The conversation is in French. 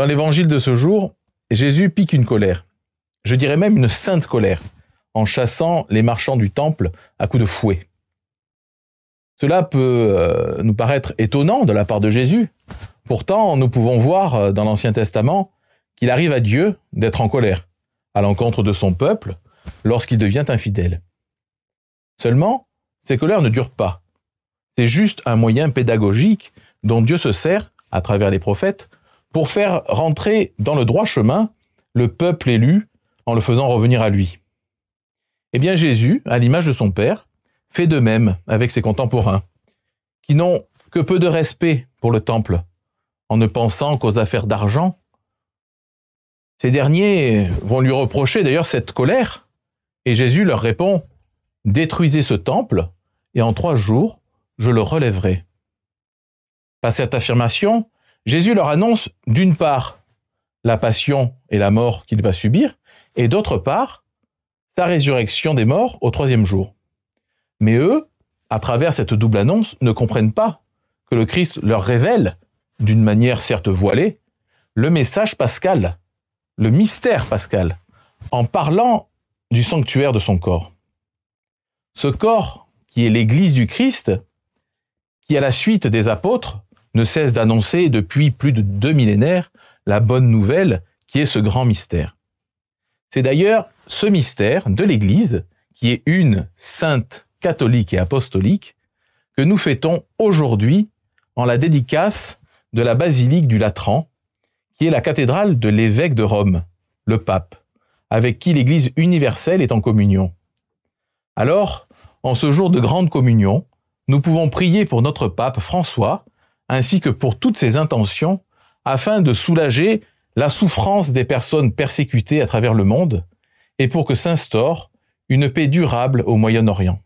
Dans l'évangile de ce jour, Jésus pique une colère, je dirais même une sainte colère, en chassant les marchands du temple à coups de fouet. Cela peut nous paraître étonnant de la part de Jésus. Pourtant, nous pouvons voir dans l'Ancien Testament qu'il arrive à Dieu d'être en colère à l'encontre de son peuple lorsqu'il devient infidèle. Seulement, ces colères ne durent pas. C'est juste un moyen pédagogique dont Dieu se sert, à travers les prophètes, pour faire rentrer dans le droit chemin le peuple élu en le faisant revenir à lui. Eh bien Jésus, à l'image de son Père, fait de même avec ses contemporains, qui n'ont que peu de respect pour le temple, en ne pensant qu'aux affaires d'argent. Ces derniers vont lui reprocher d'ailleurs cette colère, et Jésus leur répond « Détruisez ce temple, et en 3 jours, je le relèverai. » Par cette affirmation, Jésus leur annonce d'une part la passion et la mort qu'il va subir, et d'autre part, sa résurrection des morts au 3e jour. Mais eux, à travers cette double annonce, ne comprennent pas que le Christ leur révèle, d'une manière certes voilée, le message pascal, le mystère pascal, en parlant du sanctuaire de son corps. Ce corps, qui est l'Église du Christ, qui à la suite des apôtres, ne cesse d'annoncer depuis plus de 2 millénaires la bonne nouvelle qui est ce grand mystère. C'est d'ailleurs ce mystère de l'Église, qui est une sainte catholique et apostolique, que nous fêtons aujourd'hui en la dédicace de la basilique du Latran, qui est la cathédrale de l'évêque de Rome, le pape, avec qui l'Église universelle est en communion. Alors, en ce jour de grande communion, nous pouvons prier pour notre pape François, ainsi que pour toutes ses intentions, afin de soulager la souffrance des personnes persécutées à travers le monde, et pour que s'instaure une paix durable au Moyen-Orient.